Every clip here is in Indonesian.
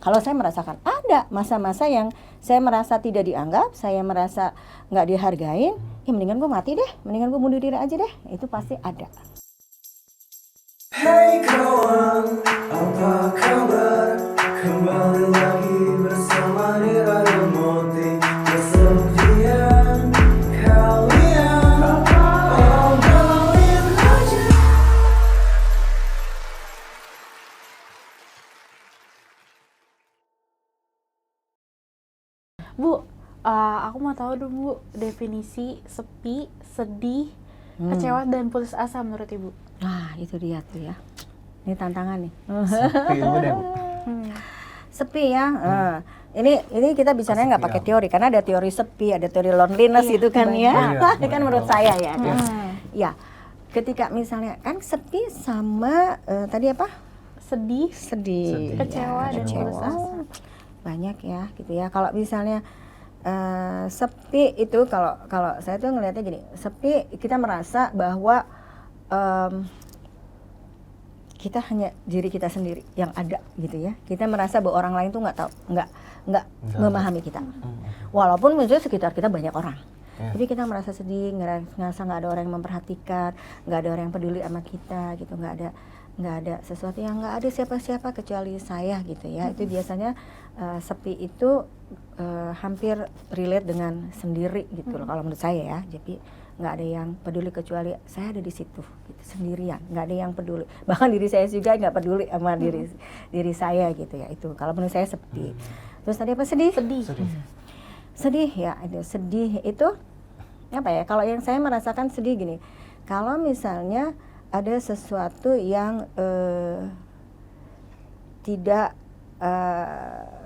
Kalau saya merasakan ada masa-masa yang saya merasa tidak dianggap, saya merasa nggak dihargain, ya mendingan gue mati deh, mendingan gue bunuh diri aja deh, itu pasti ada. Hey kawan, apa kabar? Kembali lagi bersama Nira dan Moti. Kesepian kalian, obrolin aja. Bu, aku mau tahu dong Bu, definisi sepi, sedih, kecewa dan putus asa menurut Ibu. Nah itu dia tuh ya, ini tantangan nih. Sepi dulu deh, Bu. Sepi ya, ini kita bicaranya nggak pakai teori, karena ada teori sepi, ada teori loneliness gitu kan ya. Iya, Itu kan menurut saya ya. Ya, ketika misalnya kan sepi sama tadi apa? Sedih, Sedih, kecewa dan kecewa. putus asa. Banyak ya gitu ya. Kalau misalnya sepi itu, kalau saya tuh ngelihatnya gini, sepi kita merasa bahwa kita hanya diri kita sendiri yang ada gitu ya. Kita merasa bahwa orang lain tuh nggak tahu, nggak memahami kita. Walaupun misalnya sekitar kita banyak orang. Jadi kita merasa sedih, ngerasa nggak ada orang yang memperhatikan, nggak ada orang yang peduli sama kita gitu, nggak ada sesuatu yang, nggak ada siapa-siapa kecuali saya gitu ya. Itu biasanya sepi itu hampir relate dengan sendiri gitu loh kalau menurut saya ya. Jadi nggak ada yang peduli kecuali saya ada di situ gitu, sendirian, nggak ada yang peduli, bahkan diri saya juga nggak peduli sama diri saya gitu ya. Itu kalau menurut saya sepi. Terus tadi apa? Sedih ya, ada sedih itu apa ya, kalau yang saya merasakan sedih gini, kalau misalnya ada sesuatu yang tidak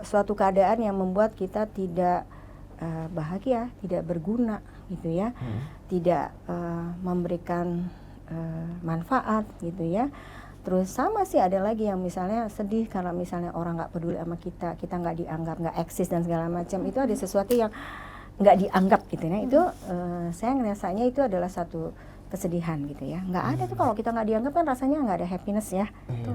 suatu keadaan yang membuat kita tidak bahagia, tidak berguna gitu ya, tidak memberikan manfaat gitu ya. Terus sama sih ada lagi yang misalnya sedih karena misalnya orang nggak peduli sama kita, kita nggak dianggap, nggak eksis dan segala macam. Itu ada sesuatu yang nggak dianggap gitu ya. Itu saya ngerasanya itu adalah satu kesedihan gitu ya. Nggak ada tuh kalau kita nggak dianggap kan rasanya nggak ada happiness ya.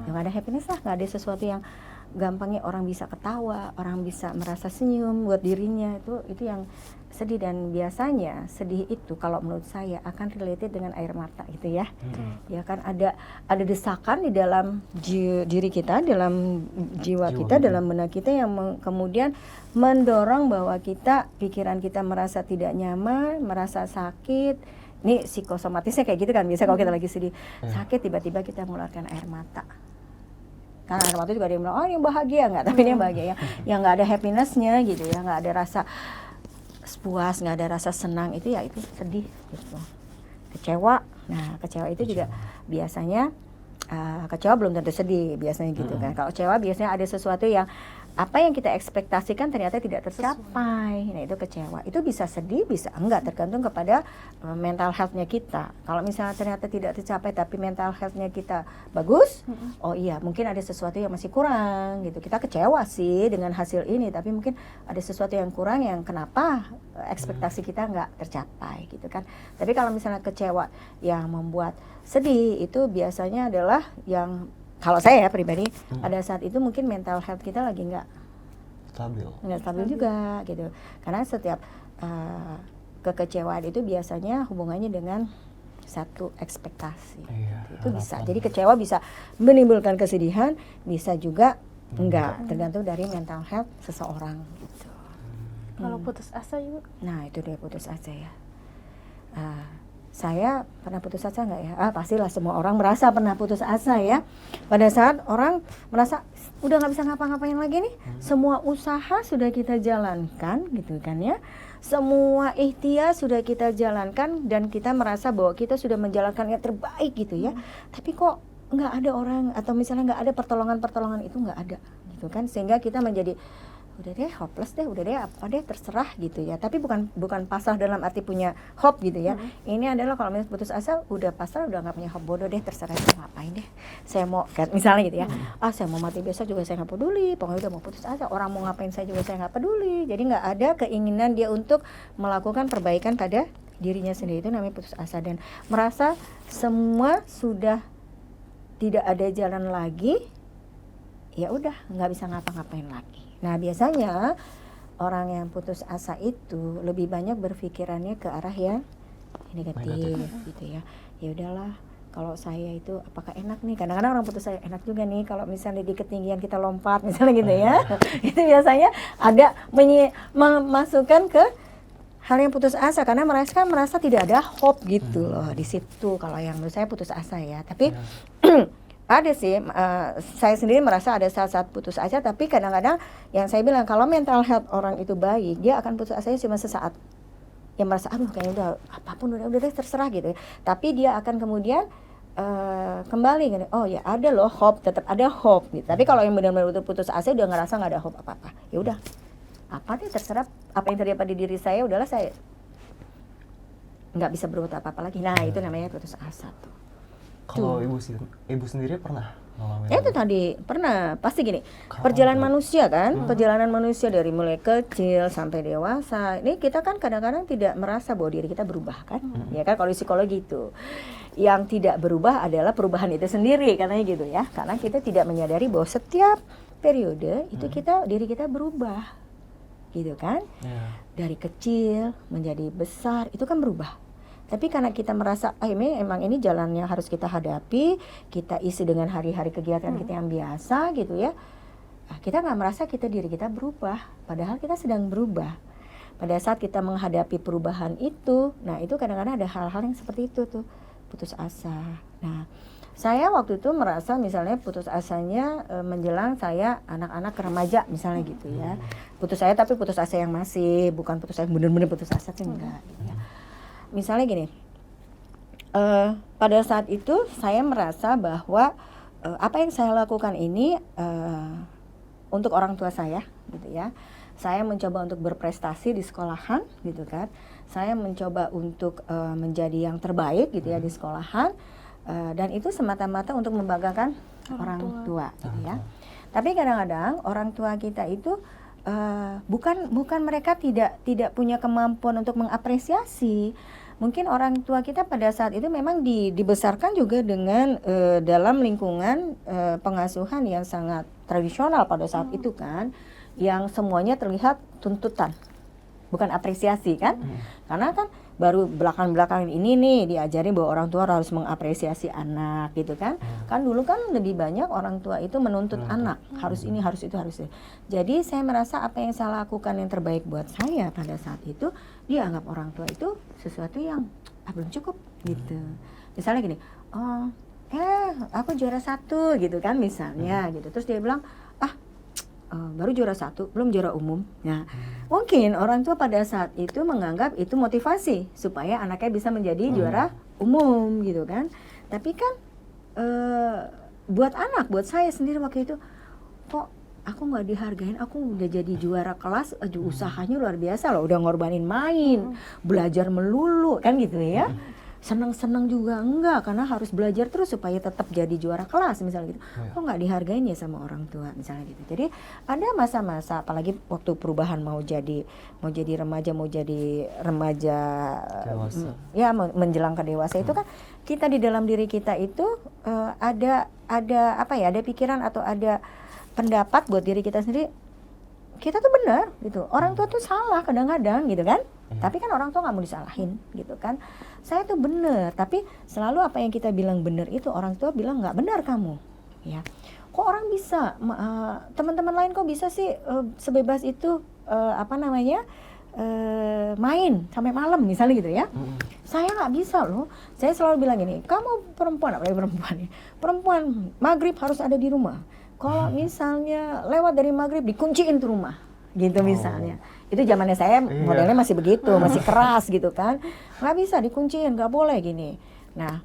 Nggak ada happiness lah, nggak ada sesuatu yang gampangnya orang bisa ketawa, orang bisa merasa senyum buat dirinya. Itu yang sedih, dan biasanya sedih itu kalau menurut saya akan related dengan air mata gitu ya. Ya kan ada desakan di dalam diri kita, dalam jiwa kita, dalam benak kita yang kemudian mendorong bahwa pikiran kita merasa tidak nyaman, merasa sakit. Ini psikosomatisnya kayak gitu kan, biasa kalau kita lagi sedih sakit tiba-tiba kita mengeluarkan air mata. Karena air mata juga ada yang bilang, oh yang bahagia, enggak, tapi ini yang bahagia yang nggak ada happinessnya gitu ya, nggak ada rasa puas, nggak ada rasa senang, itu ya itu sedih gitu. Kecewa, nah kecewa itu juga biasanya kecewa belum tentu sedih biasanya gitu kan. Kalau kecewa biasanya ada sesuatu yang apa yang kita ekspektasikan ternyata tidak tercapai. Nah itu kecewa. Itu bisa sedih, bisa enggak, tergantung kepada mental health-nya kita. Kalau misalnya ternyata tidak tercapai tapi mental health-nya kita bagus, oh iya mungkin ada sesuatu yang masih kurang gitu. Kita kecewa sih dengan hasil ini, tapi mungkin ada sesuatu yang kurang yang kenapa ekspektasi kita enggak tercapai gitu kan. Tapi kalau misalnya kecewa yang membuat sedih, itu biasanya adalah yang kalau saya ya pribadi pada saat itu mungkin mental health kita lagi nggak stabil juga gitu, karena setiap kekecewaan itu biasanya hubungannya dengan satu ekspektasi. Itu bisa, jadi kecewa bisa menimbulkan kesedihan, bisa juga enggak, tergantung dari mental health seseorang gitu. Kalau putus asa Ibu? Nah itu dia putus asa ya. Saya pernah putus asa nggak ya? Pastilah semua orang merasa pernah putus asa ya. Pada saat orang merasa udah nggak bisa ngapa-ngapain lagi nih, semua usaha sudah kita jalankan gitu kan ya. Semua ikhtiar sudah kita jalankan dan kita merasa bahwa kita sudah menjalankan yang terbaik gitu ya. Tapi kok nggak ada orang, atau misalnya nggak ada pertolongan itu nggak ada gitu kan, sehingga kita menjadi udah deh hopeless deh, udah deh apa deh terserah gitu ya. Tapi bukan pasrah dalam arti punya hope gitu ya. Ini adalah kalau misalnya putus asa udah pasrah, udah nggak punya hope, bodoh deh terserah, saya ngapain deh, saya mau misalnya gitu ya, saya mau mati besok juga saya nggak peduli, pokoknya udah mau putus asa, orang mau ngapain saya juga saya nggak peduli. Jadi nggak ada keinginan dia untuk melakukan perbaikan pada dirinya sendiri. Itu namanya putus asa, dan merasa semua sudah tidak ada jalan lagi. ya udah nggak bisa ngapa-ngapain lagi. Nah biasanya orang yang putus asa itu lebih banyak berpikirannya ke arah yang negatif gitu ya. Ya udahlah, kalau saya itu apakah enak nih, kadang-kadang orang putus asa enak juga nih kalau misalnya di ketinggian kita lompat misalnya gitu ya. Itu biasanya ada memasukkan ke hal yang putus asa karena merasa tidak ada hope gitu loh di situ. Kalau yang menurut saya putus asa ya, tapi ada sih, saya sendiri merasa ada saat-saat putus asa, tapi kadang-kadang yang saya bilang kalau mental health orang itu baik, dia akan putus asanya cuma sesaat. Yang merasa aduh kayaknya udah apapun udah deh terserah gitu. Tapi dia akan kemudian kembali gitu. Oh ya ada loh hope, tetap ada hope gitu. Tapi kalau yang benar-benar putus asa udah ngerasa nggak ada hope apa-apa. Ya udah. Apa deh terserah apa yang terjadi pada diri saya, udahlah saya nggak bisa berbuat apa-apa lagi. Nah, itu namanya putus asa tuh. Kalau ibu sendiri pernah ngalamin? Ya itu tadi pernah, pasti gini. Perjalanan manusia kan, perjalanan manusia dari mulai kecil sampai dewasa. Ini kita kan kadang-kadang tidak merasa bahwa diri kita berubah kan, ya kan kalau di psikologi itu. Yang tidak berubah adalah perubahan itu sendiri katanya gitu ya. Karena kita tidak menyadari bahwa setiap periode itu diri kita berubah, gitu kan? Dari kecil menjadi besar itu kan berubah. Tapi karena kita merasa emang ini jalannya harus kita hadapi, kita isi dengan hari-hari kegiatan kita yang biasa gitu ya. Kita nggak merasa diri kita berubah, padahal kita sedang berubah. Pada saat kita menghadapi perubahan itu, nah itu kadang-kadang ada hal-hal yang seperti itu tuh, putus asa. Nah, saya waktu itu merasa misalnya putus asanya menjelang saya anak-anak remaja misalnya gitu ya. Putus asa tapi putus asa yang masih, bukan putus asa bener-bener putus asa tuh enggak gitu ya. Misalnya gini, pada saat itu saya merasa bahwa apa yang saya lakukan ini untuk orang tua saya gitu ya. Saya mencoba untuk berprestasi di sekolahan gitu kan. Saya mencoba untuk menjadi yang terbaik gitu ya di sekolahan. Dan itu semata-mata untuk membanggakan orang tua gitu ya. Tapi kadang-kadang orang tua kita itu bukan mereka tidak punya kemampuan untuk mengapresiasi. Mungkin orang tua kita pada saat itu memang dibesarkan juga dengan dalam lingkungan pengasuhan yang sangat tradisional pada saat itu kan, yang semuanya terlihat tuntutan, bukan apresiasi kan. Karena kan baru belakang-belakang ini nih diajarin bahwa orang tua harus mengapresiasi anak gitu kan. Kan dulu kan lebih banyak orang tua itu menuntut anak, harus ini, harus itu, harus itu. Jadi saya merasa apa yang saya lakukan yang terbaik buat saya pada saat itu, dianggap orang tua itu sesuatu yang belum cukup gitu. Misalnya gini, aku juara 1 gitu kan misalnya gitu. Terus dia bilang, baru juara 1, belum juara umum. Nah, mungkin orang tua pada saat itu menganggap itu motivasi supaya anaknya bisa menjadi juara umum gitu kan. Tapi kan buat saya sendiri waktu itu, kok aku nggak dihargain, aku udah jadi juara kelas, usahanya luar biasa loh, udah ngorbanin main, belajar melulu kan gitu ya. Seneng-seneng juga enggak, karena harus belajar terus supaya tetap jadi juara kelas misalnya gitu. Kok nggak dihargain ya sama orang tua misalnya gitu. Jadi ada masa-masa, apalagi waktu perubahan mau jadi remaja, ya menjelang ke dewasa itu kan kita di dalam diri kita itu ada pikiran atau ada pendapat buat diri kita sendiri, kita tuh benar gitu, orang tua tuh salah kadang-kadang gitu kan. Tapi kan orang tua nggak mau disalahin gitu kan. Saya tuh benar, tapi selalu apa yang kita bilang benar itu orang tua bilang nggak benar kamu ya. Kok orang bisa, teman-teman lain kok bisa sih sebebas itu main sampai malam misalnya gitu ya. Saya nggak bisa loh. Saya selalu bilang gini, kamu perempuan maghrib harus ada di rumah. Kalau misalnya lewat dari maghrib dikunciin tuh rumah gitu misalnya. Itu zamannya saya modelnya masih begitu, masih keras gitu kan. Nggak bisa dikunciin, nggak boleh gini. Nah,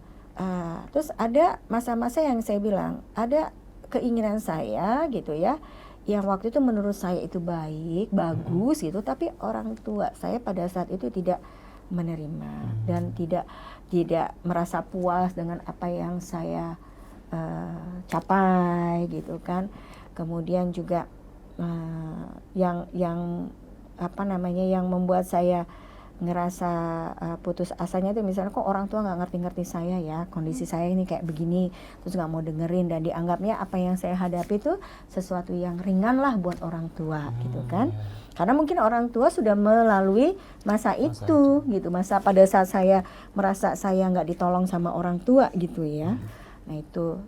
terus ada masa-masa yang saya bilang, ada keinginan saya gitu ya, yang waktu itu menurut saya itu baik, bagus gitu, tapi orang tua saya pada saat itu tidak menerima dan tidak merasa puas dengan apa yang saya capai gitu kan. Kemudian juga yang membuat saya ngerasa putus asanya tuh misalnya kok orang tua nggak ngerti-ngerti saya ya, kondisi saya ini kayak begini, terus nggak mau dengerin dan dianggapnya apa yang saya hadapi itu sesuatu yang ringan lah buat orang tua gitu kan. Karena mungkin orang tua sudah melalui masa itu gitu, masa pada saat saya merasa saya nggak ditolong sama orang tua gitu ya. Nah itu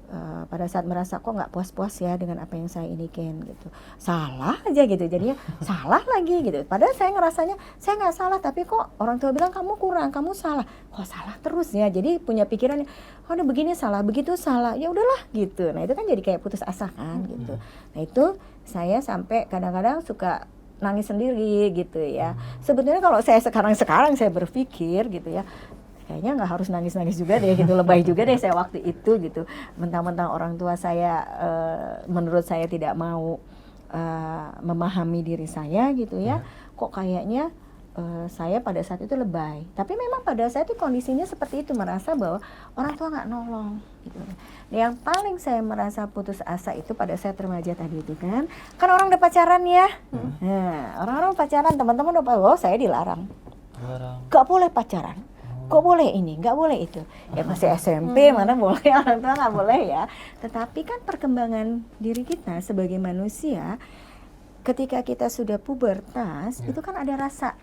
pada saat merasa kok nggak puas-puas ya dengan apa yang saya inikan gitu, salah aja gitu, jadinya salah lagi gitu. Padahal saya ngerasanya saya nggak salah, tapi kok orang tua bilang kamu kurang, kamu salah, kok salah terus ya. Jadi punya pikiran, oh udah begini salah, begitu salah, ya udahlah gitu. Nah itu kan jadi kayak putus asa kan gitu. Nah itu saya sampai kadang-kadang suka nangis sendiri gitu ya. Sebetulnya kalau saya sekarang saya berpikir gitu ya, kayaknya nggak harus nangis-nangis juga deh gitu, lebay juga deh saya waktu itu gitu. Mentang-mentang orang tua saya menurut saya tidak mau memahami diri saya gitu ya, kok kayaknya saya pada saat itu lebay. Tapi memang pada saat itu kondisinya seperti itu, merasa bahwa orang tua nggak nolong gitu. Yang paling saya merasa putus asa itu pada saat remaja tadi itu kan orang udah pacaran ya. Nah, orang-orang pacaran, teman-teman udah oh saya dilarang. Nggak boleh pacaran. Kok boleh ini, nggak boleh itu. Ya masih SMP, mana boleh, orang tua nggak boleh ya. Tetapi kan perkembangan diri kita sebagai manusia, ketika kita sudah pubertas, itu kan ada rasa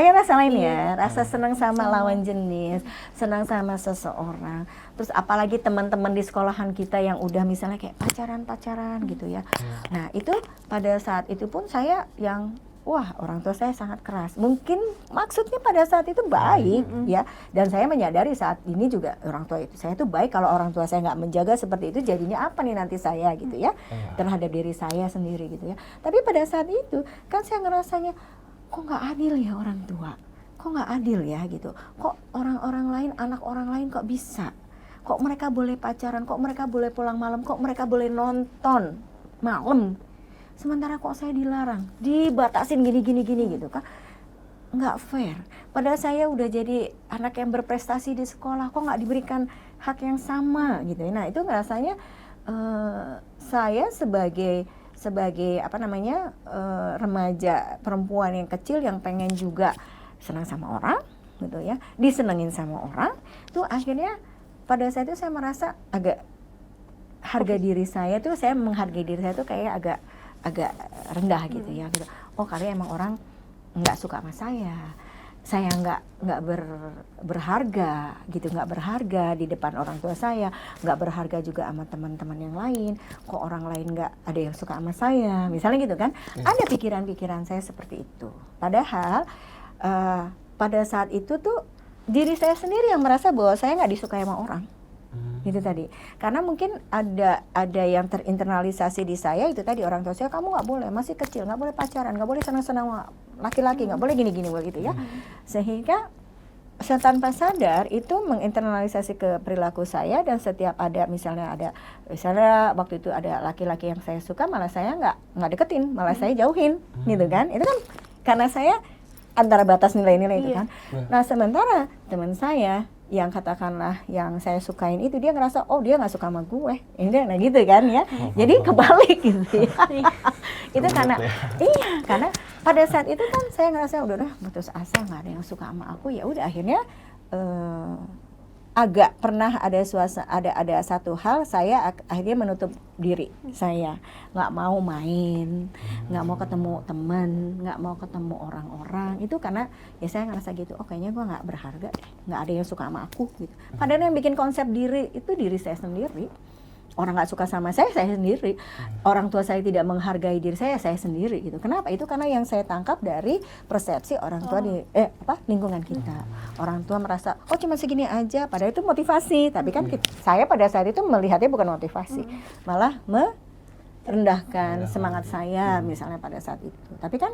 rasa lain ya, rasa senang sama lawan jenis, senang sama seseorang. Terus apalagi teman-teman di sekolahan kita yang udah misalnya kayak pacaran-pacaran gitu ya. Nah itu pada saat itu pun saya yang wah, orang tua saya sangat keras. Mungkin maksudnya pada saat itu baik ya. Dan saya menyadari saat ini juga orang tua itu saya itu baik. Kalau orang tua saya nggak menjaga seperti itu, jadinya apa nih nanti saya gitu ya, terhadap diri saya sendiri gitu ya. Tapi pada saat itu kan saya ngerasanya kok nggak adil ya orang tua, kok nggak adil ya gitu. Kok orang-orang lain, anak orang lain kok bisa, kok mereka boleh pacaran, kok mereka boleh pulang malam, kok mereka boleh nonton malam, sementara kok saya dilarang, dibatasin gini gitu kan, nggak fair. Padahal saya udah jadi anak yang berprestasi di sekolah, kok nggak diberikan hak yang sama gitu. Nah itu ngerasanya saya sebagai remaja perempuan yang kecil yang pengen juga senang sama orang gitu ya, disenengin sama orang, tuh akhirnya pada saat itu saya merasa agak harga diri saya tuh, saya menghargai diri saya tuh kayak agak rendah gitu ya gitu. Oh kali emang orang nggak suka sama saya nggak berharga gitu, nggak berharga di depan orang tua saya, nggak berharga juga sama teman-teman yang lain. Kok orang lain nggak ada yang suka sama saya, misalnya gitu kan. Ada pikiran-pikiran saya seperti itu. Padahal pada saat itu tuh diri saya sendiri yang merasa bahwa saya nggak disukai sama orang. Itu tadi, karena mungkin ada yang terinternalisasi di saya itu tadi, orang tua saya kamu nggak boleh, masih kecil, nggak boleh pacaran, nggak boleh senang-senang sama laki-laki, nggak boleh gini-gini begitu ya. Sehingga tanpa sadar itu menginternalisasi ke perilaku saya, dan setiap ada misalnya waktu itu ada laki-laki yang saya suka, malah saya nggak deketin, malah saya jauhin gitu kan. Itu kan karena saya antara batas nilai-nilai itu kan. Nah sementara teman saya yang katakanlah yang saya sukain itu, dia ngerasa oh dia nggak suka sama gue, nah gitu kan ya. Jadi kebalik gitu ya. Itu karena karena pada saat itu kan saya ngerasa udah putus asa, nggak ada yang suka sama aku, ya udah akhirnya agak pernah ada satu hal saya akhirnya menutup diri, saya nggak mau main, nggak mau ketemu teman, nggak mau ketemu orang-orang, itu karena ya saya ngerasa gitu, oh kayaknya gue nggak berharga deh, nggak ada yang suka sama aku gitu. Padahal yang bikin konsep diri itu diri saya sendiri. Orang nggak suka sama saya sendiri. Orang tua saya tidak menghargai diri saya sendiri gitu. Kenapa? Itu karena yang saya tangkap dari persepsi orang tua di lingkungan kita. Orang tua merasa oh cuma segini aja, padahal itu motivasi. Tapi kan saya pada saat itu melihatnya bukan motivasi, malah merendahkan semangat saya misalnya pada saat itu. Tapi kan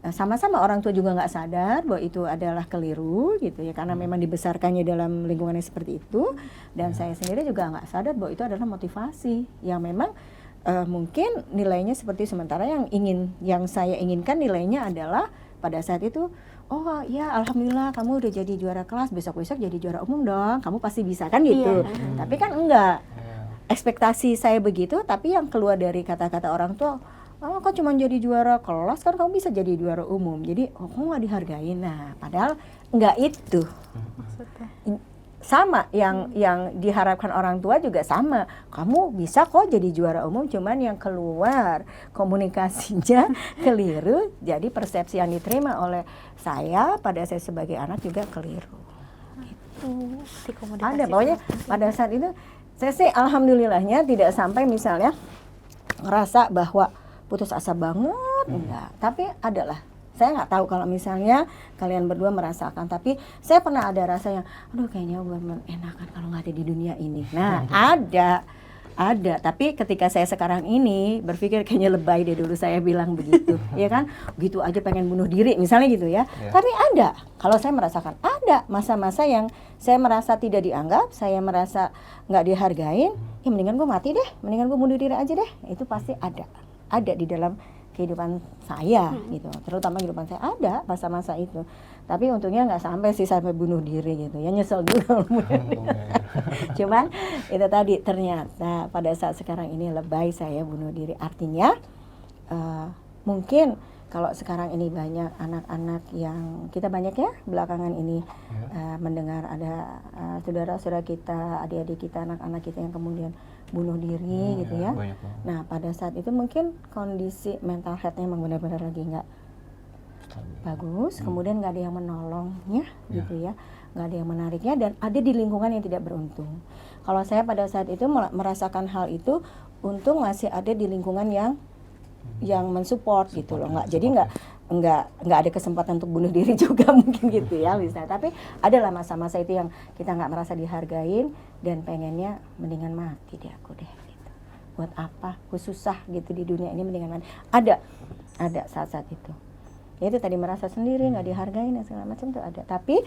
sama-sama orang tua juga nggak sadar bahwa itu adalah keliru gitu ya, karena memang dibesarkannya dalam lingkungan yang seperti itu, dan saya sendiri juga nggak sadar bahwa itu adalah motivasi yang memang mungkin nilainya seperti sementara yang saya inginkan nilainya adalah pada saat itu, oh ya alhamdulillah kamu udah jadi juara kelas, besok-besok jadi juara umum dong, kamu pasti bisa kan gitu. Tapi kan enggak, ekspektasi saya begitu, tapi yang keluar dari kata-kata orang tua, oh kok cuma jadi juara kelas, kan kamu bisa jadi juara umum, jadi kok nggak dihargain. Nah padahal nggak itu. Maksudnya. Sama yang diharapkan orang tua juga sama, kamu bisa kok jadi juara umum, cuman yang keluar komunikasinya keliru, jadi persepsi yang diterima oleh saya pada saya sebagai anak juga keliru. Si komunikasi Ada, pokoknya pada saat itu saya sih alhamdulillahnya tidak sampai misalnya ngerasa bahwa putus asa banget, enggak, tapi adalah. Saya nggak tahu kalau misalnya kalian berdua merasakan, tapi saya pernah ada rasa yang, aduh kayaknya gue enakan kalau nggak ada di dunia ini. Nah ada, tapi ketika saya sekarang ini berpikir kayaknya lebay deh dulu saya bilang begitu, ya kan, gitu aja pengen bunuh diri misalnya gitu ya. Tapi ada, kalau saya merasakan ada masa-masa yang saya merasa tidak dianggap, saya merasa nggak dihargain, ya mendingan gue mati deh, mendingan gue bunuh diri aja deh. Itu pasti ada di dalam kehidupan saya gitu, terutama kehidupan saya ada masa-masa itu. Tapi untungnya nggak sampai bunuh diri gitu, ya nyesel juga. Cuman itu tadi ternyata pada saat sekarang ini lebay saya bunuh diri. Artinya mungkin kalau sekarang ini banyak anak-anak yang kita banyak ya belakangan ini mendengar ada saudara-saudara kita, adik-adik kita, anak-anak kita yang kemudian bunuh diri gitu ya. Nah pada saat itu mungkin kondisi mental health-nya memang benar-benar lagi nggak bagus, kemudian nggak ada yang menolongnya gitu ya, nggak ada yang menariknya, dan ada di lingkungan yang tidak beruntung. Kalau saya pada saat itu merasakan hal itu, untung masih ada di lingkungan yang mensupport gitu loh, nggak jadi nggak ada kesempatan untuk bunuh diri juga mungkin gitu ya bisa. Tapi adalah masa-masa itu yang kita nggak merasa dihargain dan pengennya mendingan mati deh aku deh gitu. Buat apa aku susah gitu di dunia ini, mendingan mati. Ada saat-saat itu. Ya itu tadi merasa sendiri nggak dihargain dan segala macam tuh ada. Tapi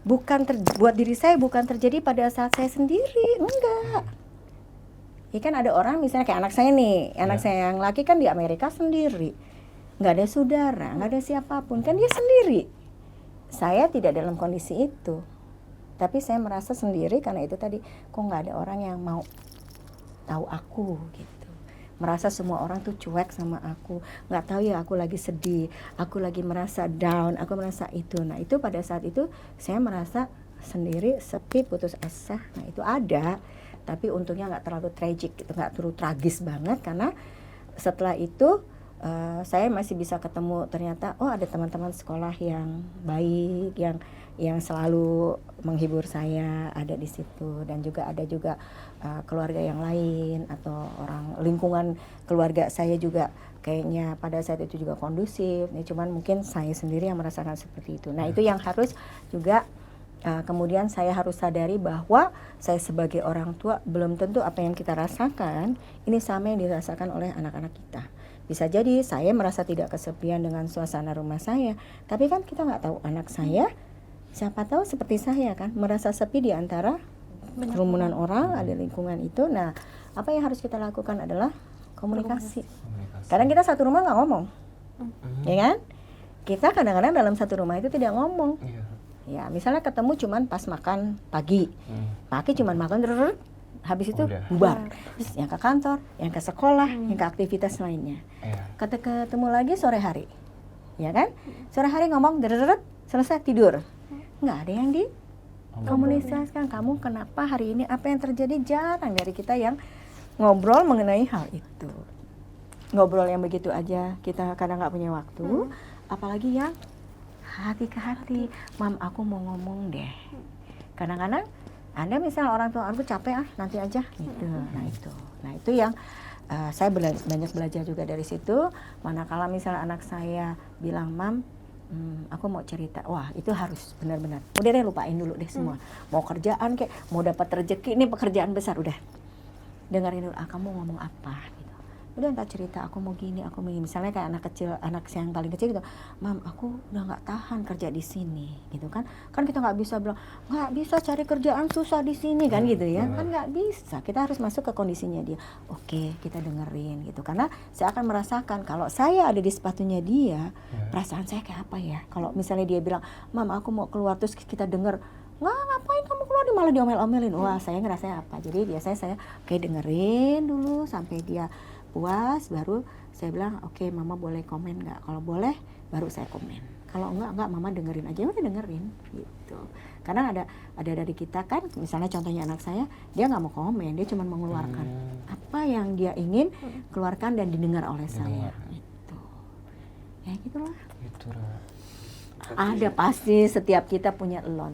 buat diri saya bukan terjadi pada saat saya sendiri, enggak. Ya kan ada orang misalnya kayak anak saya nih, anak saya yang laki kan di Amerika sendiri, nggak ada saudara, nggak ada siapapun, kan dia sendiri. Saya tidak dalam kondisi itu, tapi saya merasa sendiri karena itu tadi, kok nggak ada orang yang mau tahu aku gitu. Merasa semua orang tuh cuek sama aku, nggak tahu ya aku lagi sedih, aku lagi merasa down, aku merasa itu. Nah itu pada saat itu saya merasa sendiri, sepi, putus asa. Nah itu ada. Tapi untungnya nggak terlalu tragic gitu, nggak terlalu tragis banget, karena setelah itu saya masih bisa ketemu ternyata ada teman-teman sekolah yang baik, yang selalu menghibur saya ada di situ, dan juga ada keluarga yang lain atau orang lingkungan keluarga saya juga kayaknya pada saat itu juga kondusif. Nih cuman mungkin saya sendiri yang merasakan seperti itu. Nah itu yang harus juga kemudian saya harus sadari bahwa saya sebagai orang tua belum tentu apa yang kita rasakan ini sama yang dirasakan oleh anak-anak kita. Bisa jadi saya merasa tidak kesepian dengan suasana rumah saya, tapi kan kita nggak tahu anak saya, siapa tahu seperti saya kan, merasa sepi di antara kerumunan orang, ada lingkungan itu. Nah, apa yang harus kita lakukan adalah komunikasi. Kadang kita satu rumah nggak ngomong, ya kan? Kita kadang-kadang dalam satu rumah itu tidak ngomong. Ya, misalnya ketemu cuman pas makan pagi, cuman makan habis itu bubar. Terus yang ke kantor, yang ke sekolah, yang ke aktivitas lainnya. Ketemu lagi sore hari, ya kan? Sore hari ngomong, selesai tidur. Nggak ada yang dikomunikasikan. Kamu kenapa hari ini? Apa yang terjadi? Jarang dari kita yang ngobrol mengenai hal itu. Ngobrol yang begitu aja, kita kadang nggak punya waktu. Apalagi yang hati ke hati, Mam aku mau ngomong deh. Kadang-kadang Anda misalnya orang tua, aku capek nanti aja gitu. Nah itu yang saya banyak belajar juga dari situ. Manakala misalnya anak saya bilang, Mam aku mau cerita, wah itu harus benar-benar udah deh lupain dulu deh semua. Mau kerjaan kayak mau dapat rezeki, ini pekerjaan besar, udah dengerin dulu, kamu ngomong apa. Udah entar cerita, aku mau gini, misalnya kayak anak kecil, anak saya yang paling kecil gitu, Mam aku udah nggak tahan kerja di sini gitu kan kita nggak bisa bilang nggak bisa cari kerjaan susah di sini kan gitu ya, kan nggak bisa, kita harus masuk ke kondisinya dia. Oke, kita dengerin gitu, karena saya akan merasakan kalau saya ada di sepatunya dia, perasaan saya kayak apa ya kalau misalnya dia bilang, Mam aku mau keluar, terus kita denger, ngapain kamu keluar, malah diomel-omelin, wah saya ngerasanya apa. Jadi biasanya saya dengerin dulu sampai dia puas, baru saya bilang oke mama boleh komen nggak? Kalau boleh baru saya komen. Kalau enggak mama dengerin aja, udah dengerin gitu. Karena ada dari kita kan, misalnya contohnya anak saya, dia nggak mau komen, dia cuma mengeluarkan apa yang dia ingin keluarkan dan didengar oleh saya. Gitu. Ya gitulah. Gitu Ra. Ada pasti setiap kita punya elon.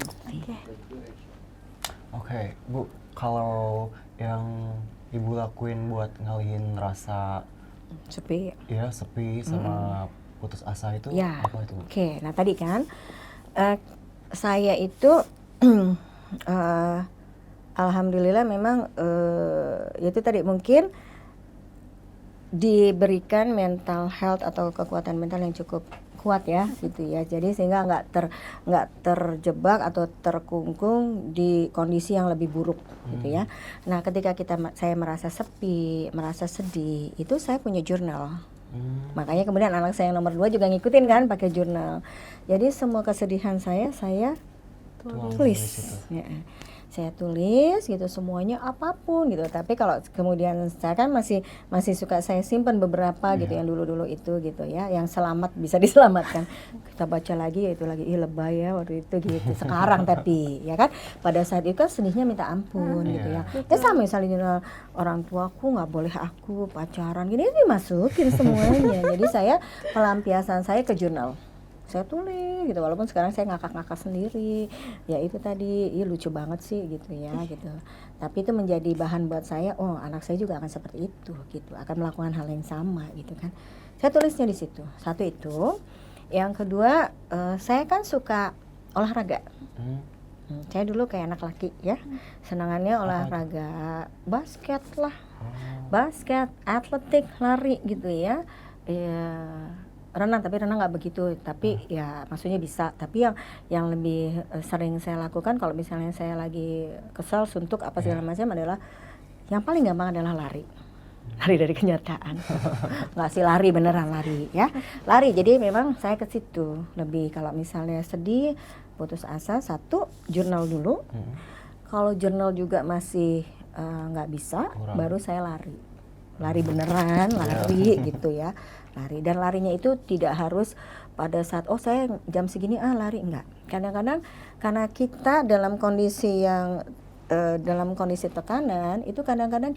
Oke, Bu, kalau yang Ibu lakuin buat ngalihin rasa Sepi. ya sepi sama putus asa itu Ya. apa itu, Bu? Oke, nah tadi kan saya itu alhamdulillah memang itu tadi mungkin diberikan mental health atau kekuatan mental yang cukup kuat ya gitu ya. Jadi sehingga nggak terjebak atau terkungkung di kondisi yang lebih buruk gitu ya. Nah, ketika saya merasa sepi, merasa sedih, itu saya punya jurnal. Makanya kemudian anak saya yang nomor 2 juga ngikutin kan pakai jurnal. Jadi semua kesedihan saya tulis. Ya. Saya tulis gitu semuanya apapun gitu. Tapi kalau kemudian saya kan masih suka saya simpan beberapa gitu yang dulu-dulu itu gitu ya, yang selamat bisa diselamatkan. Kita baca lagi ya itu lagi lebay ya waktu itu gitu. Sekarang tapi ya kan pada saat itu kan sedihnya minta ampun gitu ya. Ya sama misalnya orang tuaku nggak boleh aku pacaran gini dimasukin semuanya. Jadi saya pelampiasan saya ke jurnal. Saya tulis gitu, walaupun sekarang saya ngakak-ngakak sendiri ya itu tadi lucu banget sih gitu ya gitu, tapi itu menjadi bahan buat saya, oh anak saya juga akan seperti itu gitu, akan melakukan hal yang sama gitu kan. Saya tulisnya di situ. Satu itu, yang kedua saya kan suka olahraga. Saya dulu kayak anak laki ya, senangannya olahraga basket lah, basket, atletik, lari gitu ya. Renang, tapi renang nggak begitu, tapi ya maksudnya bisa. Tapi yang lebih sering saya lakukan kalau misalnya saya lagi kesel, suntuk apa segala macam adalah yang paling gampang adalah lari dari kenyataan. Nggak sih lari beneran lari ya, lari. Jadi memang saya ke situ lebih. Kalau misalnya sedih, putus asa, satu jurnal dulu. Kalau jurnal juga masih nggak bisa, baru saya lari beneran, lari gitu ya. Lari, dan larinya itu tidak harus pada saat oh saya jam segini lari, enggak. Kadang-kadang karena kita dalam kondisi yang dalam kondisi tekanan itu kadang-kadang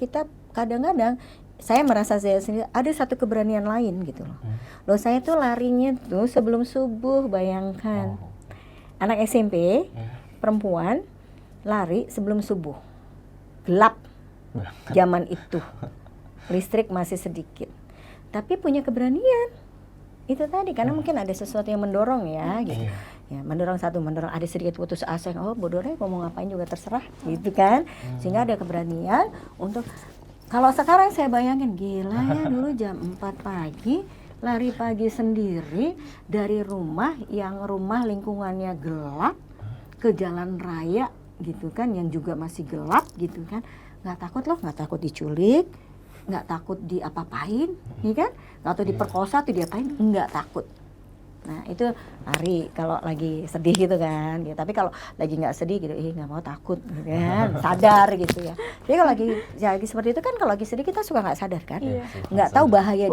saya merasa saya sendiri ada satu keberanian lain gitu loh. Loh saya tuh larinya tuh sebelum subuh, bayangkan. Anak SMP perempuan lari sebelum subuh. Gelap zaman itu. Listrik masih sedikit. Tapi punya keberanian itu tadi karena mungkin ada sesuatu yang mendorong ya gitu ya, mendorong ada sedikit putus asa, oh bodoh deh mau ngapain juga terserah gitu kan, sehingga ada keberanian untuk. Kalau sekarang saya bayangin gila ya, dulu jam 4 pagi lari pagi sendiri dari rumah yang lingkungannya gelap ke jalan raya gitu kan, yang juga masih gelap gitu kan, nggak takut diculik, nggak takut diapa-apain, ya kan? Nggak takut diperkosa atau diapain, nggak takut. Nah itu lari kalau lagi sedih gitu kan. Ya, tapi kalau lagi nggak sedih gitu, nggak mau takut, gitu kan? Sadar gitu ya. Jadi kalau lagi seperti itu kan, kalau lagi sedih kita suka nggak sadar kan? Nggak tahu bahaya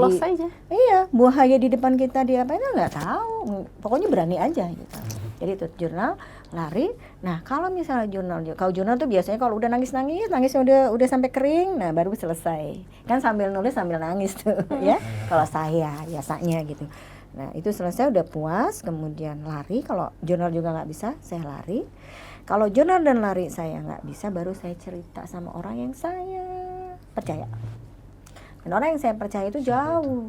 bahaya di depan kita diapain, nggak tahu. Pokoknya berani aja gitu. Jadi itu jurnal, lari. Nah kalau misalnya jurnal tuh biasanya kalau udah nangisnya udah sampai kering, nah baru selesai. Kan sambil nulis sambil nangis tuh ya. Kalau saya biasanya gitu. Nah itu selesai udah puas, kemudian lari. Kalau jurnal juga nggak bisa, saya lari. Kalau jurnal dan lari saya nggak bisa, baru saya cerita sama orang yang saya percaya. Dan orang yang saya percaya itu jauh,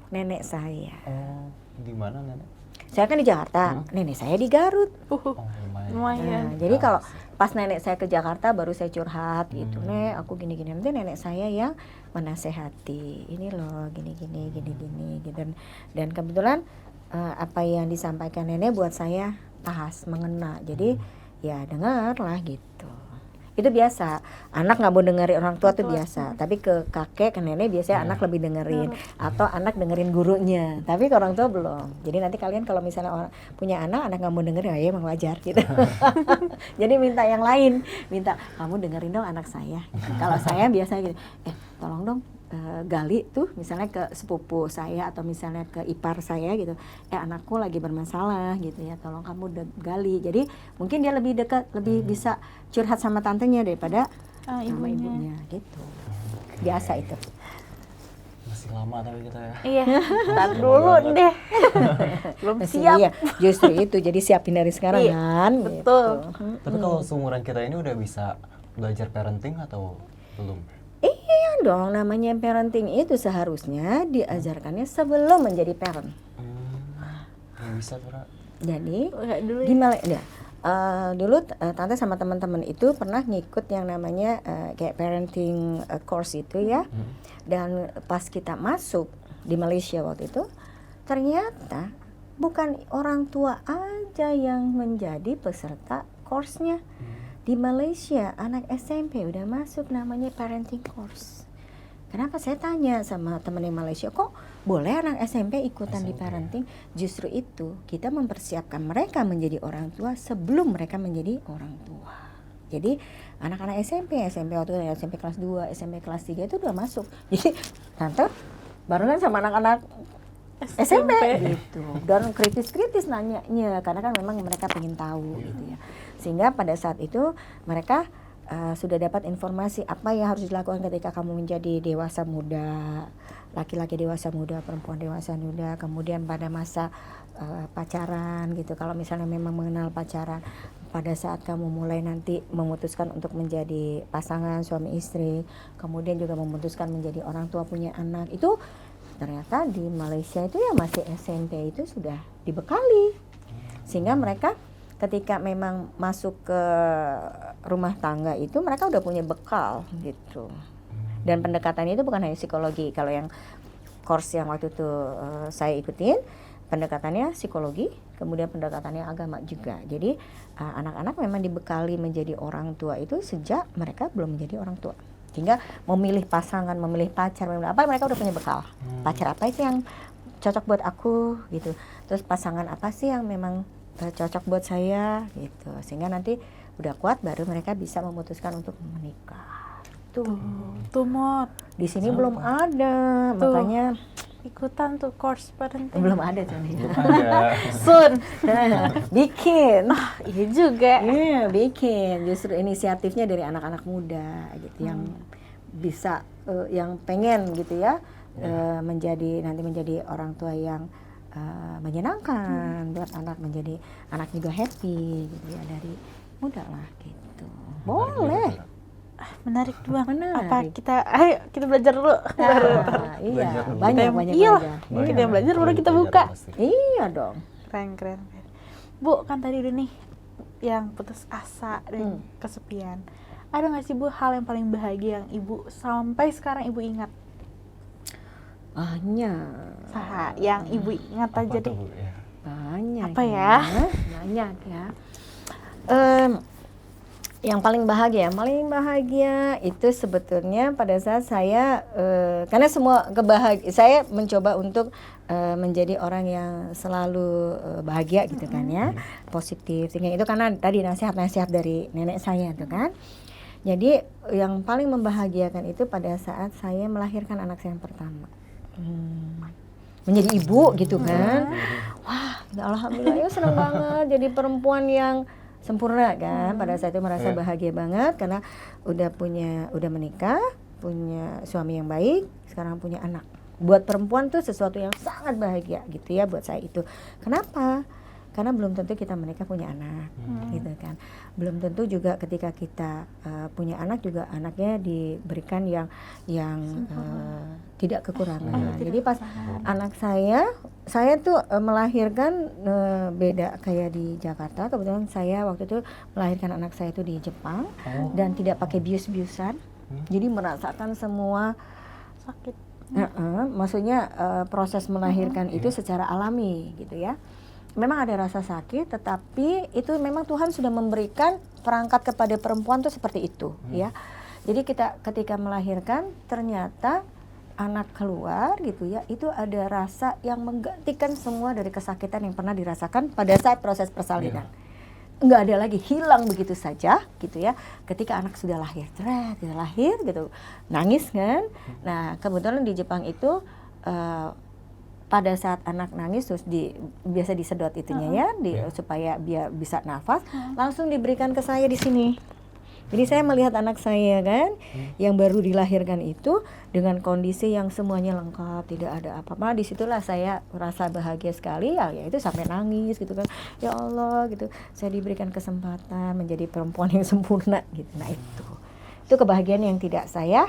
nenek saya. Oh, di mana nenek? Saya kan di Jakarta, nenek saya di Garut. Lumayan. Nah, jadi kalau pas nenek saya ke Jakarta baru saya curhat gitu, Nek aku gini-gini. Nanti nenek saya yang menasehati, ini loh gini gitu. Dan kebetulan apa yang disampaikan nenek buat saya pas mengena. Jadi ya dengar lah gitu. Itu biasa, anak nggak mau dengerin orang tua tuh biasa, tapi ke kakek, ke nenek biasanya anak lebih dengerin, atau anak dengerin gurunya, tapi ke orang tua belum. Jadi nanti kalian kalau misalnya punya anak nggak mau dengerin, ya emang wajar gitu. Jadi minta yang lain, minta kamu dengerin dong anak saya. Kalau saya biasanya gitu, tolong dong gali tuh misalnya ke sepupu saya atau misalnya ke ipar saya gitu, anakku lagi bermasalah gitu ya, tolong kamu gali. Jadi mungkin dia lebih dekat, lebih bisa curhat sama tantenya daripada sama ibunya gitu. Biasa itu. Masih lama tapi kita ya. Iya, ntar dulu deh. Belum Masih siap. iya, justru itu. Jadi siapin dari sekarang Iya, kan. betul. Gitu. Tapi kalau seumuran kita ini udah bisa belajar parenting atau belum? Iya dong, namanya parenting itu seharusnya diajarkannya sebelum menjadi parent. Ya bisa tuh, Ra. Jadi Enggak dulu ya. gimana ya? Dulu tante sama teman-teman itu pernah ngikut yang namanya kayak parenting course itu ya. Dan pas kita masuk di Malaysia waktu itu, ternyata bukan orang tua aja yang menjadi peserta course-nya. Di Malaysia anak SMP udah masuk namanya parenting course. Kenapa saya tanya sama temen di Malaysia, kok boleh anak SMP ikutan di parenting? Justru itu kita mempersiapkan mereka menjadi orang tua sebelum mereka menjadi orang tua. Jadi anak-anak SMP waktu itu SMP kelas 2, SMP kelas 3 itu udah masuk. Jadi tante barengan sama anak-anak SMP gitu. Dan kritis-kritis nanyanya karena kan memang mereka pengen tahu gitu ya. Sehingga pada saat itu mereka sudah dapat informasi apa yang harus dilakukan ketika kamu menjadi dewasa muda, laki-laki dewasa muda, perempuan dewasa muda, kemudian pada masa pacaran gitu. Kalau misalnya memang mengenal pacaran, pada saat kamu mulai nanti memutuskan untuk menjadi pasangan suami istri, kemudian juga memutuskan menjadi orang tua punya anak, itu ternyata di Malaysia itu ya masih SMP itu sudah dibekali. Sehingga mereka ketika memang masuk ke rumah tangga itu mereka udah punya bekal gitu. Dan pendekatannya itu bukan hanya psikologi. Kalau yang course yang waktu itu saya ikutin, pendekatannya psikologi, kemudian pendekatannya agama juga. Jadi anak-anak memang dibekali menjadi orang tua itu sejak mereka belum menjadi orang tua. Sehingga memilih pasangan, memilih pacar, memilih apa, mereka udah punya bekal. Pacar apa sih yang cocok buat aku gitu. Terus pasangan apa sih yang memang cocok buat saya gitu. Sehingga nanti udah kuat baru mereka bisa memutuskan untuk menikah. Tuh Mot. di sini belum ada, Tuh. makanya Ikutan tuh course parenting. belum ada tuh nih. Ada. Sun. Bikin. Iya juga. Iya, bikin. Justru inisiatifnya dari anak-anak muda gitu yang bisa yang pengen gitu ya nanti menjadi orang tua yang menyenangkan buat anak, menjadi anak juga happy gitu ya dari muda lah gitu. Boleh. Menarik banget. Menarik. Apa ayo kita belajar dulu. Iya, Belajar dulu. banyak Iya. belajar. Kita yang belajar baru kita buka. Iya dong. Keren. Bu, kan tadi udah nih yang putus asa dan kesepian. Ada nggak sih Bu hal yang paling bahagia yang Ibu sampai sekarang Ibu ingat? Banyak. Saha, yang Ibu ingat aja deh. Ya? Banyak. Apa ya? Banyak ya. Yang paling bahagia itu sebetulnya pada saat saya karena semua saya mencoba untuk menjadi orang yang selalu bahagia gitu kan ya, positif. Sehingga itu karena tadi nasihat-nasihat dari nenek saya tuh kan. Jadi yang paling membahagiakan itu pada saat saya melahirkan anak saya yang pertama. Menjadi ibu gitu kan. Wah, alhamdulillah ya senang banget jadi perempuan yang sempurna kan. Pada saat itu merasa bahagia banget karena udah menikah, punya suami yang baik, sekarang punya anak. Buat perempuan tuh sesuatu yang sangat bahagia gitu ya buat saya itu. Kenapa? Karena belum tentu kita menikah punya anak gitu kan. Belum tentu juga ketika kita punya anak juga anaknya diberikan yang tidak kekurangan. Jadi pas anak saya tuh melahirkan beda kayak di Jakarta. Kebetulan saya waktu itu melahirkan anak saya itu di Jepang dan tidak pakai bius-biusan. Jadi merasakan semua Sakit. maksudnya proses melahirkan itu secara alami gitu ya. Memang ada rasa sakit, tetapi itu memang Tuhan sudah memberikan perangkat kepada perempuan tuh seperti itu ya. Jadi kita ketika melahirkan ternyata anak keluar gitu ya, itu ada rasa yang menggantikan semua dari kesakitan yang pernah dirasakan pada saat proses persalinan. nggak ada lagi, hilang begitu saja gitu ya. Ketika anak sudah lahir, sudah lahir gitu, nangis kan. Nah kebetulan di Jepang itu pada saat anak nangis terus biasa disedot itunya ya, supaya dia bisa nafas, langsung diberikan ke saya di sini. Jadi saya melihat anak saya kan, yang baru dilahirkan itu dengan kondisi yang semuanya lengkap, tidak ada apa-apa. Disitulah saya merasa bahagia sekali, ya itu sampai nangis gitu kan. Ya Allah gitu, saya diberikan kesempatan menjadi perempuan yang sempurna gitu. Nah itu kebahagiaan yang tidak saya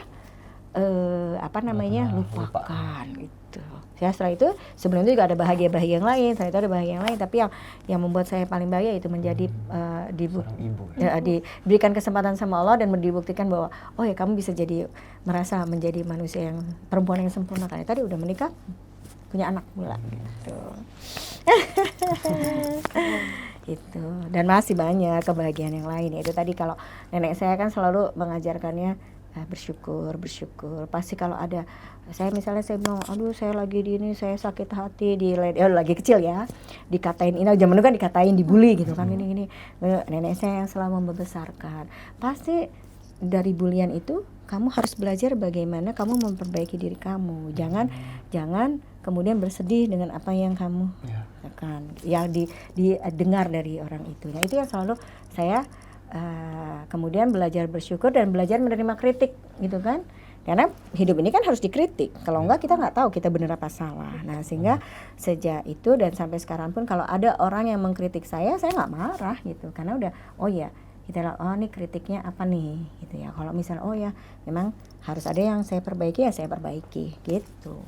lupakan gitu. Ya setelah itu sebelum itu juga ada bahagia-bahagia yang lain, setelah itu ada bahagia yang lain, tapi yang membuat saya paling bahagia itu menjadi diberikan kesempatan sama Allah dan dibuktikan bahwa oh ya kamu bisa merasa menjadi manusia yang perempuan yang sempurna, karena tadi udah menikah punya anak pula gitu. Itu dan masih banyak kebahagiaan yang lain. Itu tadi kalau nenek saya kan selalu mengajarkannya bersyukur. Pasti kalau ada saya bilang, aduh saya lagi saya sakit hati lagi kecil ya, dikatain ini, zaman dulu kan dikatain, dibully gitu kan, ini nenek saya yang selalu membesarkan. Pasti dari bulian itu kamu harus belajar bagaimana kamu memperbaiki diri kamu. Jangan kemudian bersedih dengan apa yang kamu kan yang didengar dari orang itu. Nah itu yang selalu saya kemudian belajar bersyukur dan belajar menerima kritik gitu kan, karena hidup ini kan harus dikritik, kalau enggak kita nggak tahu kita benar apa salah. Nah sehingga sejak itu dan sampai sekarang pun kalau ada orang yang mengkritik saya nggak marah gitu, karena udah ini kritiknya apa nih gitu ya. Kalau misalnya memang harus ada yang saya perbaiki, ya saya perbaiki gitu.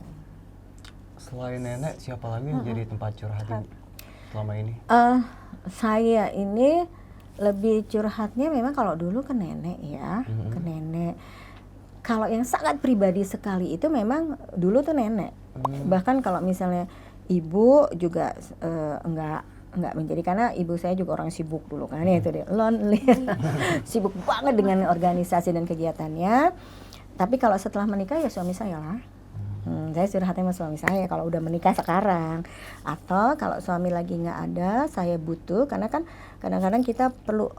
Selain nenek siapa lagi yang jadi tempat curhat Ibu selama ini? Saya ini lebih curhatnya memang kalau dulu ke nenek ya, ke nenek. Kalau yang sangat pribadi sekali itu memang dulu tuh nenek. Bahkan kalau misalnya ibu juga enggak menjadi, karena ibu saya juga orang sibuk dulu kan, itu dia lonely. Sibuk banget dengan organisasi dan kegiatannya. Tapi kalau setelah menikah ya suami saya lah. Saya curhatnya sama suami saya kalau udah menikah sekarang, atau kalau suami lagi nggak ada, saya butuh, karena kan kadang-kadang kita perlu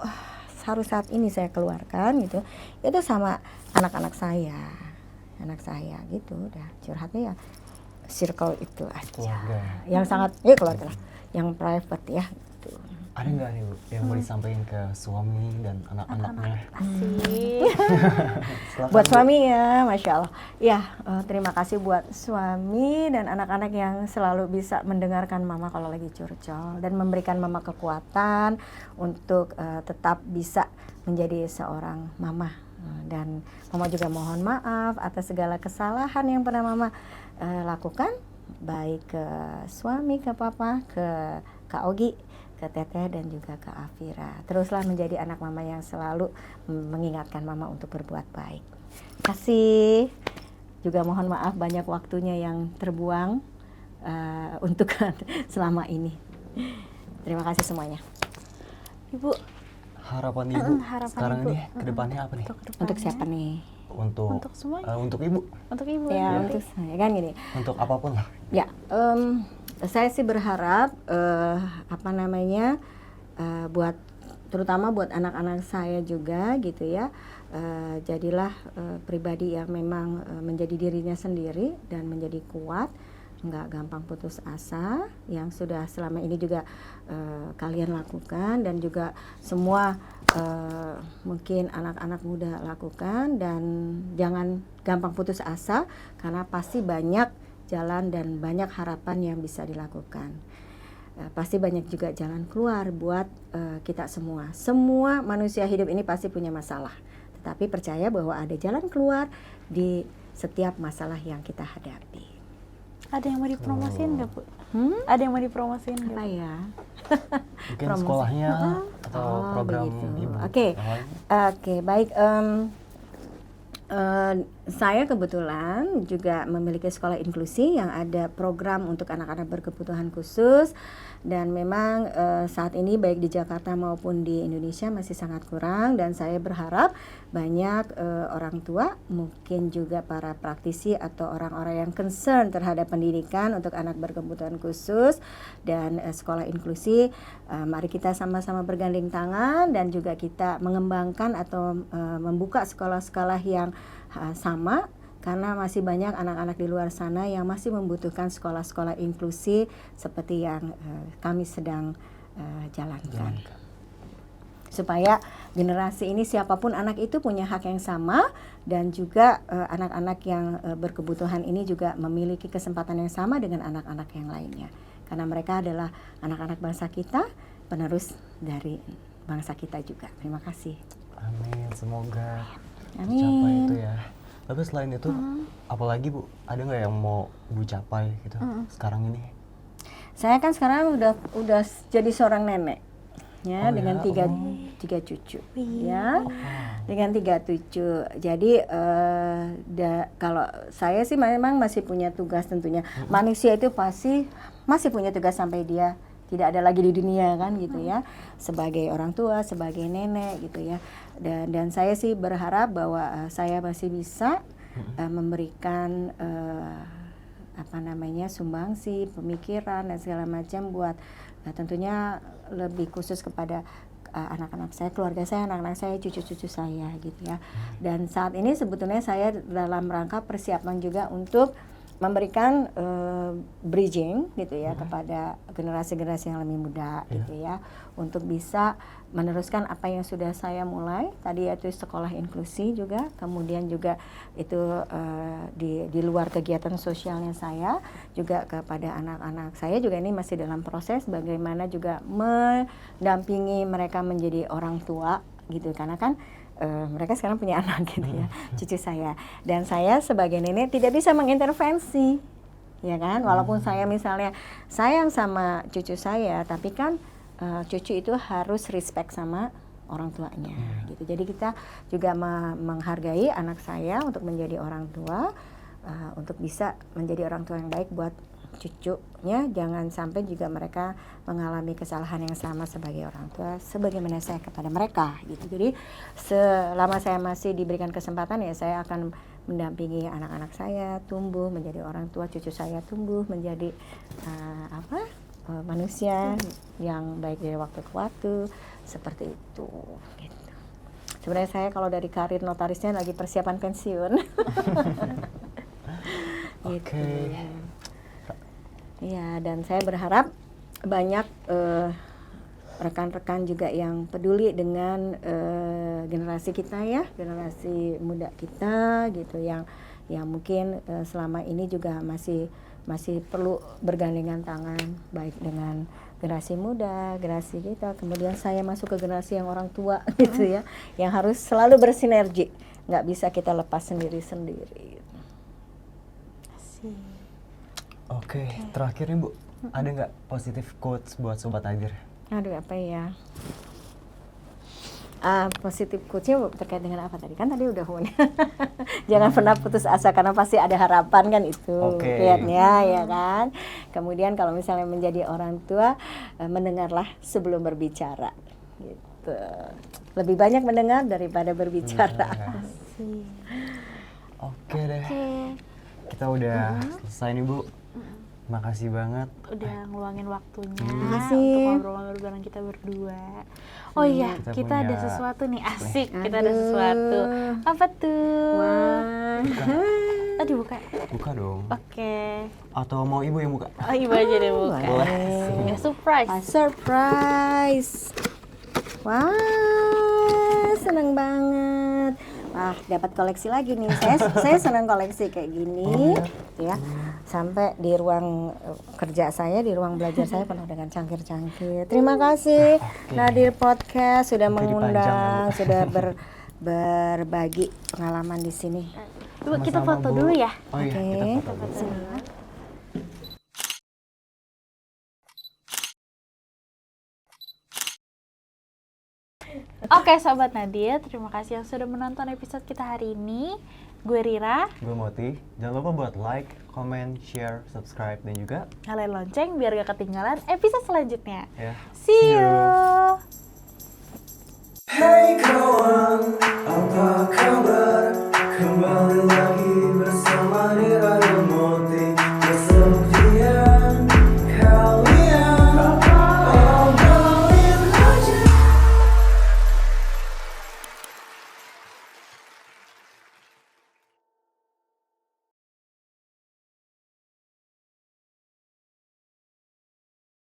harus saat ini saya keluarkan gitu, itu sama anak saya gitu. Udah curhatnya ya circle itu aja, keluarga. Yang sangat keluarga lah, yang private ya gitu. Ada nggak nih Bu yang mau disampaikan ke suami dan anak-anaknya? Buat suami ya, Masya Allah ya, terima kasih buat suami dan anak-anak yang selalu bisa mendengarkan mama kalau lagi curcol dan memberikan mama kekuatan untuk tetap bisa menjadi seorang mama. Dan mama juga mohon maaf atas segala kesalahan yang pernah mama lakukan, baik ke suami, ke papa, ke Kak Ogi, ke Teteh, dan juga ke Afira. Teruslah menjadi anak mama yang selalu mengingatkan mama untuk berbuat baik. Kasih. Juga mohon maaf banyak waktunya yang terbuang untuk selama ini. Terima kasih semuanya. Ibu, harapan Ibu sekarang Ibu. ini ke depannya apa nih? Untuk siapa nih? Untuk semuanya. Untuk Ibu. Untuk Ibu. Ya, untuk saya kan gini. Untuk apapun lah. Ya, saya sih berharap buat terutama buat anak-anak saya juga gitu ya, jadilah pribadi yang memang menjadi dirinya sendiri dan menjadi kuat, nggak gampang putus asa, yang sudah selama ini juga kalian lakukan dan juga semua mungkin anak-anak muda lakukan. Dan jangan gampang putus asa, karena pasti banyak jalan dan banyak harapan yang bisa dilakukan. Pasti banyak juga jalan keluar buat kita semua. Semua manusia hidup ini pasti punya masalah, tetapi percaya bahwa ada jalan keluar di setiap masalah yang kita hadapi. Ada yang mau dipromosiin nggak Bu? Ada yang mau dipromosiin nggak? Apa ya? Mungkin sekolahnya atau program begitu. Ibu. Oke, baik. Saya kebetulan juga memiliki sekolah inklusi yang ada program untuk anak-anak berkebutuhan khusus, dan memang saat ini baik di Jakarta maupun di Indonesia masih sangat kurang, dan saya berharap banyak orang tua, mungkin juga para praktisi atau orang-orang yang concern terhadap pendidikan untuk anak berkebutuhan khusus dan sekolah inklusi, mari kita sama-sama bergandeng tangan dan juga kita mengembangkan atau membuka sekolah-sekolah yang sama, karena masih banyak anak-anak di luar sana yang masih membutuhkan sekolah-sekolah inklusi seperti yang kami sedang jalankan. Supaya generasi ini siapapun anak itu punya hak yang sama, dan juga anak-anak yang berkebutuhan ini juga memiliki kesempatan yang sama dengan anak-anak yang lainnya. Karena mereka adalah anak-anak bangsa kita, penerus dari bangsa kita juga. Terima kasih. Amin, semoga Amin. tercapai itu ya. Tapi selain itu, apalagi Bu, ada nggak yang mau Bu capai gitu sekarang ini? Saya kan sekarang udah jadi seorang nenek, ya, Oh dengan ya, tiga cucu, ya, dengan 3 cucu. Jadi kalau saya sih memang masih punya tugas tentunya. Manusia itu pasti masih punya tugas sampai dia tidak ada lagi di dunia kan gitu ya, sebagai orang tua, sebagai nenek gitu ya, dan saya sih berharap bahwa saya masih bisa memberikan sumbangsi pemikiran dan segala macam buat tentunya lebih khusus kepada anak-anak saya, keluarga saya, anak-anak saya, cucu-cucu saya gitu ya. Dan saat ini sebetulnya saya dalam rangka persiapan juga untuk memberikan bridging gitu ya kepada generasi-generasi yang lebih muda gitu ya, untuk bisa meneruskan apa yang sudah saya mulai tadi, yaitu sekolah inklusi juga, kemudian juga itu di luar kegiatan sosialnya saya juga kepada anak-anak saya juga, ini masih dalam proses bagaimana juga mendampingi mereka menjadi orang tua gitu, karena kan mereka sekarang punya anak gitu ya, cucu saya, dan saya sebagai nenek tidak bisa mengintervensi, ya kan, walaupun saya misalnya sayang sama cucu saya, tapi kan cucu itu harus respect sama orang tuanya gitu. Jadi kita juga menghargai anak saya untuk menjadi orang tua, untuk bisa menjadi orang tua yang baik buat cucunya, jangan sampai juga mereka mengalami kesalahan yang sama sebagai orang tua sebagaimana saya kepada mereka gitu. Jadi selama saya masih diberikan kesempatan ya saya akan mendampingi anak-anak saya tumbuh menjadi orang tua, cucu saya tumbuh menjadi manusia yang baik dari waktu ke waktu, seperti itu gitu. Sebenarnya saya kalau dari karir notarisnya lagi persiapan pensiun. Gitu. Iya, dan saya berharap banyak rekan-rekan juga yang peduli dengan generasi kita ya, generasi muda kita gitu, yang mungkin selama ini juga masih perlu bergandengan tangan baik dengan generasi muda, generasi kita, kemudian saya masuk ke generasi yang orang tua gitu ya, yang harus selalu bersinergi, nggak bisa kita lepas sendiri-sendiri. Oke, terakhir nih Bu, ada nggak positif quotes buat Sobat Adir? Aduh, apa ya? Positif quotes-nya terkait dengan apa tadi? Kan tadi udah jangan pernah putus asa karena pasti ada harapan kan itu. Kayaknya ya kan. Kemudian kalau misalnya menjadi orang tua, mendengarlah sebelum berbicara gitu. Lebih banyak mendengar daripada berbicara. Oke deh. Kita udah selesai nih Bu. Makasih banget Udah ngeluangin waktunya Makasih. untuk ngobrol-ngobrol bareng kita berdua. Oh iya, kita ada sesuatu nih, asik. Kita ada sesuatu. Apa tuh? Wah. Tadi buka. Buka dong. Oke. Atau mau Ibu yang buka? Oh, Ibu aja deh buka. Boleh. Ya, surprise. Surprise. Wah, seneng banget. Wah, dapat koleksi lagi nih. Saya senang koleksi kayak gini, ya. Sampai di ruang kerja saya, di ruang belajar saya penuh dengan cangkir-cangkir. Terima kasih Nadir Podcast sudah mengundang, sudah berbagi pengalaman di sini. Ibu, kita Sama-sama, foto Bu. dulu ya. Oh iya, Oke. kita foto dulu. Oke Sobat Nadir, terima kasih yang sudah menonton episode kita hari ini. Gue Rira. Gue Moti. Jangan lupa buat like, comment, share, subscribe, dan juga Nyalain lonceng biar gak ketinggalan episode selanjutnya. ya. See you. Hey kawan, apa kabar?